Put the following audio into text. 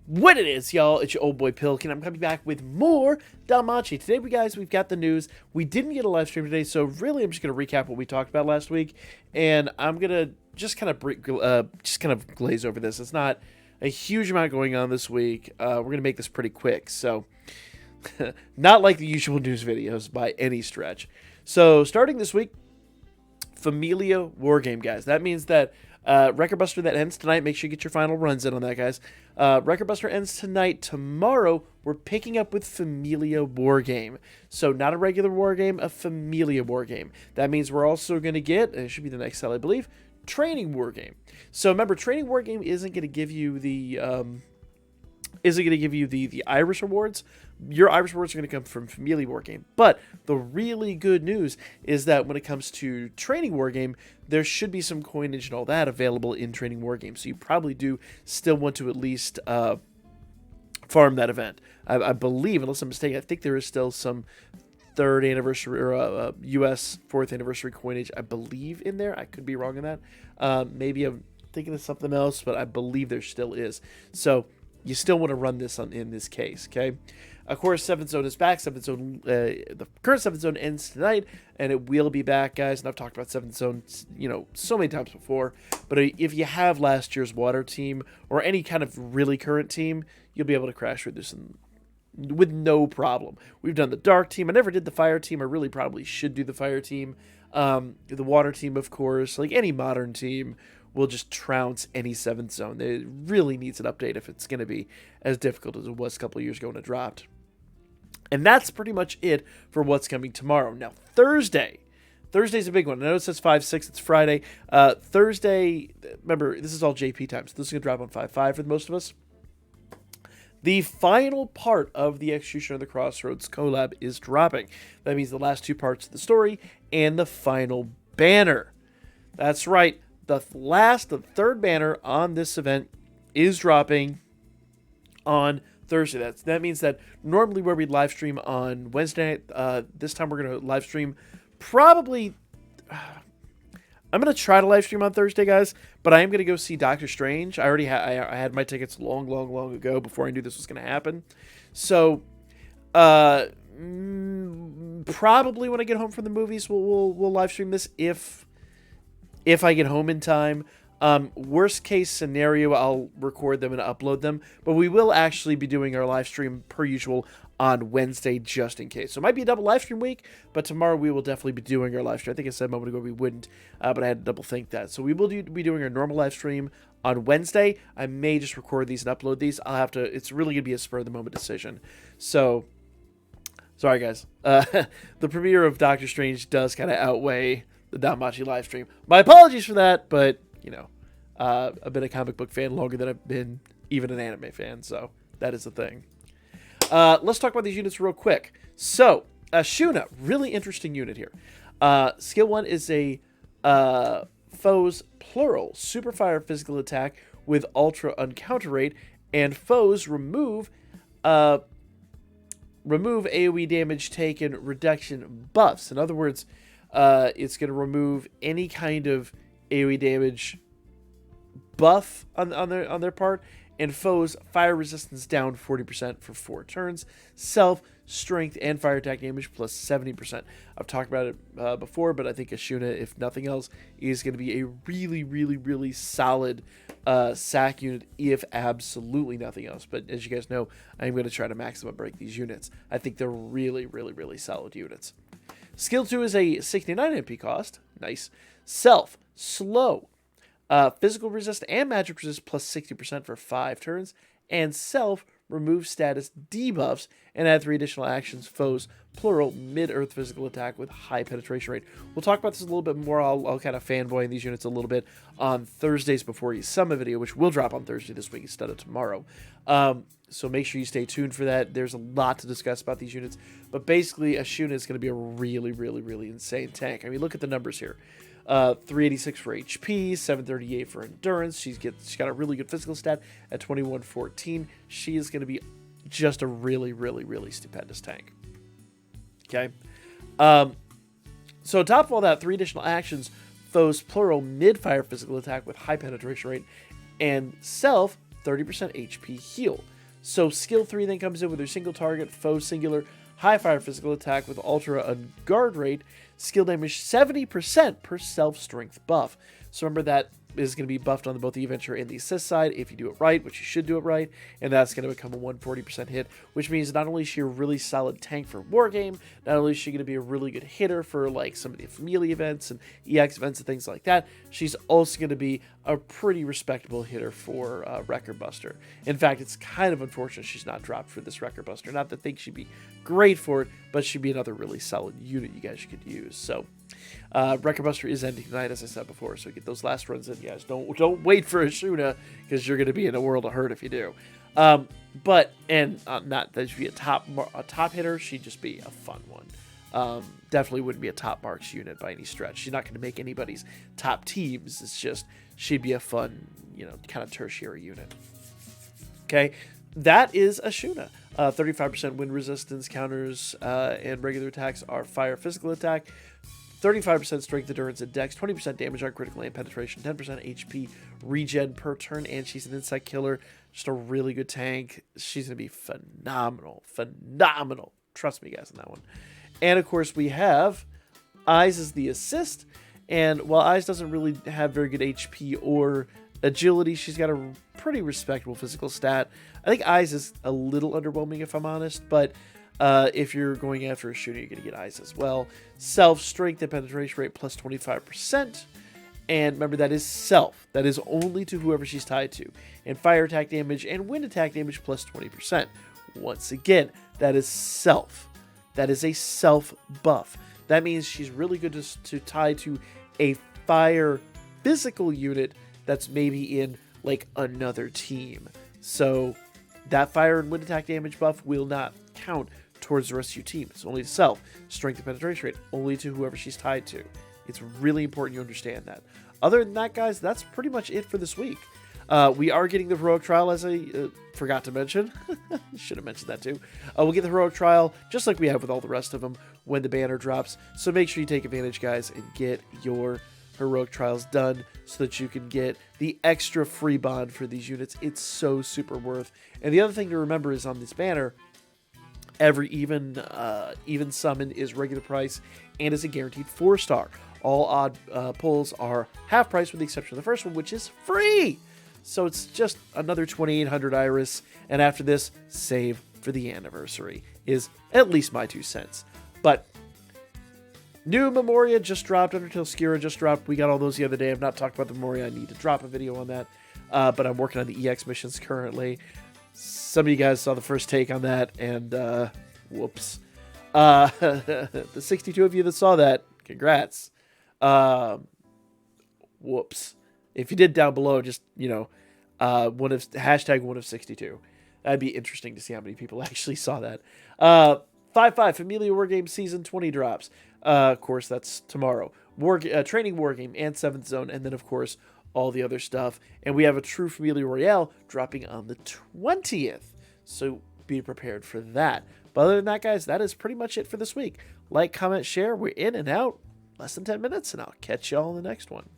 What it is, y'all, it's your old boy Pilkin. I'm coming back with more Danmachi. Today, we've got the news. We didn't get a live stream today, so really I'm just going to recap what we talked about last week, and I'm going to just kind of glaze over this. It's not a huge amount going on this week. We're going to make this pretty quick, so not like the usual news videos by any stretch. So, starting this week, Familia Wargame, guys. That means that Record Buster that ends tonight. Make sure you get your final runs in on that, guys. Record Buster ends tonight. Tomorrow, we're picking up with Familia Wargame. So, not a regular Wargame, a Familia Wargame. That means we're also going to get, it should be the next cell, I believe, Training Wargame. So, remember, Training Wargame isn't going to give you the Irish rewards. Your Irish rewards are going to come from Familia Wargame. But the really good news is that when it comes to Training Wargame, there should be some coinage and all that available in Training Wargame. So you probably do still want to at least farm that event. I believe, unless I'm mistaken, I think there is still some 3rd anniversary or US 4th anniversary coinage, I believe, in there. I could be wrong on that. Maybe I'm thinking of something else, but I believe there still is. So you still want to run this in this case, okay? Of course, 7th Zone is back. 7th Zone, the current 7th Zone ends tonight, and it will be back, guys. And I've talked about 7th Zone, so many times before. But if you have last year's Water team or any kind of really current team, you'll be able to crash through this with no problem. We've done the Dark team. I never did the Fire team. I really probably should do the Fire team. The Water team, of course, like any modern team, will just trounce any 7th Zone. It really needs an update if it's going to be as difficult as it was a couple of years ago when it dropped. And that's pretty much it for what's coming tomorrow. Now, Thursday's a big one. I know it says 5/6. It's Friday. Thursday, remember, this is all JP time, so this is going to drop on 5/5 for most of us. The final part of the Execution of the Crossroads collab is dropping. That means the last 2 parts of the story and the final banner. That's right. The 3rd banner on this event is dropping on Thursday. That means that normally where we'd live stream on Wednesday night, this time we're going to live stream probably... I'm going to try to live stream on Thursday, guys, but I am going to go see Doctor Strange. I already I had my tickets long ago before I knew this was going to happen. So, probably when I get home from the movies, we'll live stream this if I get home in time. Worst case scenario, I'll record them and upload them, but we will actually be doing our live stream per usual on Wednesday just in case. So it might be a double live stream week, but tomorrow we will definitely be doing our live stream. I think I said a moment ago we wouldn't, but I had to double think that. So we will be doing our normal live stream on Wednesday. I may just record these and upload these. It's really going to be a spur of the moment decision. So, sorry guys. The premiere of Doctor Strange does kind of outweigh the Danmachi live stream. My apologies for that, but I've been a comic book fan longer than I've been even an anime fan, so that is the thing. Let's talk about these units real quick. So, Ashuna, really interesting unit here. Skill 1 is a foes plural super fire physical attack with ultra uncounter rate, and foes remove AoE damage taken reduction buffs. In other words, it's going to remove any kind of AoE damage buff on their part, and foes fire resistance down 40% for 4 turns, self, strength, and fire attack damage plus 70%. I've talked about it before, but I think Ashuna, if nothing else, is going to be a really solid sack unit, if absolutely nothing else. But as you guys know, I'm going to try to maximum break these units. I think they're really solid units. Skill 2 is a 69 MP cost. Nice. Self, slow. Physical resist and magic resist plus 60% for 5 turns. And self, remove status debuffs and add 3 additional actions, foes, plural, mid-earth physical attack with high penetration rate. We'll talk about this a little bit more. I'll kind of fanboy in these units a little bit on Thursday's Before You Summon video, which will drop on Thursday this week instead of tomorrow. So make sure you stay tuned for that. There's a lot to discuss about these units. But basically, Ashuna is going to be a really insane tank. I mean, look at the numbers here. 386 for HP, 738 for endurance. She's got a really good physical stat at 2114. She is going to be just a really stupendous tank. Okay. So on top of all that, 3 additional actions, foes plural mid-fire physical attack with high penetration rate, and self 30% HP heal. So skill 3 then comes in with her single target, foe singular, high fire physical attack with ultra and guard rate, skill damage 70% per self-strength buff. So remember that is going to be buffed on both the adventure and the assist side if you do it right, which you should do it right, and that's going to become a 140% hit, which means not only is she a really solid tank for Wargame, not only is she going to be a really good hitter for like some of the Familia events and EX events and things like that, she's also going to be a pretty respectable hitter for Record Buster. In fact, it's kind of unfortunate she's not dropped for this Record Buster. Not that I think she'd be great for it, but she'd be another really solid unit you guys could use. So Record Buster is ending tonight, as I said before, so get those last runs in, guys. Don't wait for Ashuna, because you're going to be in a world of hurt if you do. Not that she'd be a top hitter, she'd just be a fun one. Definitely wouldn't be a top marks unit by any stretch. She's not going to make anybody's top teams. It's just she'd be a fun, kind of tertiary unit. Okay, that is Ashuna. 35% wind resistance counters and regular attacks are fire physical attack. 35% strength, endurance, and dex, 20% damage on critical and penetration, 10% HP regen per turn, and she's an insect killer. Just a really good tank. She's going to be phenomenal. Phenomenal. Trust me, guys, on that one. And, of course, we have Eyes as the assist. And while Eyes doesn't really have very good HP or agility, she's got a pretty respectable physical stat. I think Eyes is a little underwhelming, if I'm honest, but if you're going after a shooter, you're going to get Eyes as well. Self, strength, and penetration rate plus 25%. And remember, that is self. That is only to whoever she's tied to. And fire attack damage and wind attack damage plus 20%. Once again, that is self. That is a self buff. That means she's really good to tie to a fire physical unit that's maybe in like another team. So that fire and wind attack damage buff will not count towards the rest of your team. It's only to self. Strength and penetration rate only to whoever she's tied to. It's really important you understand that. Other than that, guys, that's pretty much it for this week. We are getting the Heroic Trial, as I forgot to mention. Should have mentioned that too. We'll get the Heroic Trial, just like we have with all the rest of them, when the banner drops. So make sure you take advantage, guys, and get your Heroic Trials done so that you can get the extra free bond for these units. It's so super worth. And the other thing to remember is on this banner, every even summon is regular price and is a guaranteed 4-star. All odd pulls are half price with the exception of the first one, which is free. So it's just another 2,800 Iris. And after this, save for the anniversary is at least my 2 cents. But new Memoria just dropped. Undertale Skira just dropped. We got all those the other day. I've not talked about the Memoria. I need to drop a video on that. But I'm working on the EX missions currently. Some of you guys saw the first take on that, and whoops. The 62 of you that saw that, congrats. Whoops. If you did down below, just, hashtag one of 62. That'd be interesting to see how many people actually saw that. 5-5, Familia Wargame Season 20 drops. Of course, that's tomorrow. Training Wargame and 7th Zone, and then, of course, all the other stuff. And we have a True Familia Royale dropping on the 20th. So be prepared for that. But other than that, guys, that is pretty much it for this week. Like, comment, share. We're in and out. Less than 10 minutes, and I'll catch you all in the next one.